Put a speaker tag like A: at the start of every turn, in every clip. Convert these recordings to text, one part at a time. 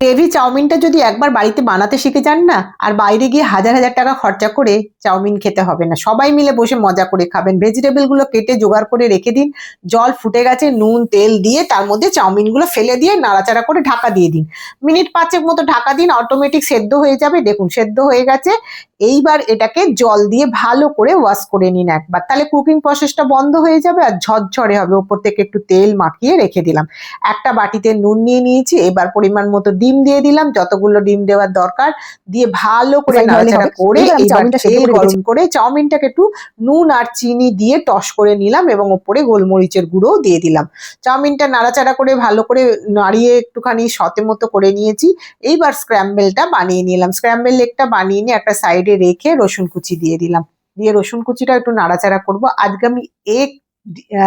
A: Gravy চাউমিনটা যদি একবার বাড়িতে বানাতে শিখে যান না, আর বাইরে গিয়ে হাজার হাজার টাকা খরচা করে চাউমিন খেতে হবে না। সবাই মিলে বসে মজা করে খাবেন। ভেজিটেবল গুলো কেটে জোগাড় করে রেখে দিন। জল ফুটে গেছে, নুন তেল দিয়ে তার মধ্যে চাউমিন গুলো ফেলে দিয়ে নাড়াচাড়া করে ঢাকা দিয়ে দিন। মিনিট 5 মতো ঢাকা দিন, অটোমেটিক সেদ্ধ হয়ে যাবে। দেখুন সেদ্ধ হয়ে গেছে। এইবার এটাকে জল দিয়ে ভালো করে ওয়াশ করে নিন একবার, তাহলে কুকিং প্রসেসটা বন্ধ হয়ে যাবে আর ঝরঝরে হবে। ওপর থেকে একটু তেল মাখিয়ে রেখে দিলাম। একটা বাটিতে নুন নিয়ে নিয়েছি, এবার পরিমাণ মতো ডিম দিয়ে দিলাম, যতগুলো ডিম দেওয়ার দরকার দিয়ে ভালো করে নাড়াচাড়া করে এবার তেল গরম করে চাউমিনটাকে একটু নুন আর চিনি দিয়ে টস করে নিলাম এবং ওপরে গোলমরিচের গুঁড়ো দিয়ে দিলাম। চাউমিনটা নাড়াচাড়া করে ভালো করে নাড়িয়ে একটুখানি সতে মতো করে নিয়েছি। এইবার স্ক্র্যাম্বেলটা বানিয়ে নিলাম। স্ক্র্যাম্বেল এগটা বানিয়ে নিয়ে একটা সাইডে রেখে রসুন কুচি দিয়ে দিলাম। দিয়ে রসুন কুচিটা একটু নাড়াচাড়া করব। আজকে আমি এগ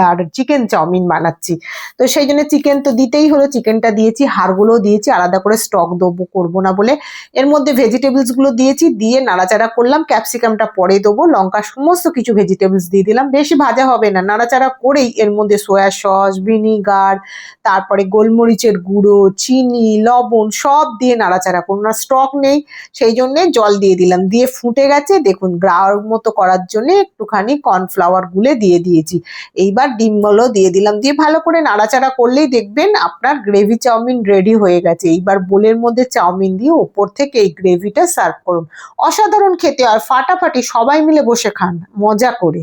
A: আর চিকেন চাউমিন বানাচ্ছি, তো সেই জন্য চিকেন তো দিতেই হলো। চিকেনটা দিয়েছি, হাড়গুলো দিয়েছি, আলাদা করে স্টক দেবো করবো না বলে। এর মধ্যে ভেজিটেবলস গুলো দিয়েছি, দিয়ে নাড়াচাড়া করলাম। ক্যাপসিকামটা পরে দেবো, লঙ্কা, সমস্ত কিছু ভেজিটেবলস দিয়ে দিলাম। বেশি ভাজা হবে না, নাড়াচাড়া করেই এর মধ্যে সয়া সস, ভিনিগার, তারপরে গোলমরিচের গুঁড়ো, চিনি, লবণ সব দিয়ে নাড়াচাড়া করুন। আর স্টক নেই, সেই জন্য জল দিয়ে দিলাম। দিয়ে ফুটে গেছে, দেখুন গাঢ় মতো করার জন্য একটুখানি কর্নফ্লাওয়ার গুলে দিয়ে দিয়েছি। এইবার ডিমগুলো দিয়ে দিলাম, দিয়ে ভালো করে নাড়াচাড়া করলেই দেখবেন আপনার গ্রেভি চাউমিন রেডি হয়ে গেছে। এইবার বোলের মধ্যে চাউমিন দিয়ে ওপর থেকে এই গ্রেভিটা সার্ভ করুন। অসাধারণ খেতে আর ফাটাফাটি, সবাই মিলে বসে খান মজা করে।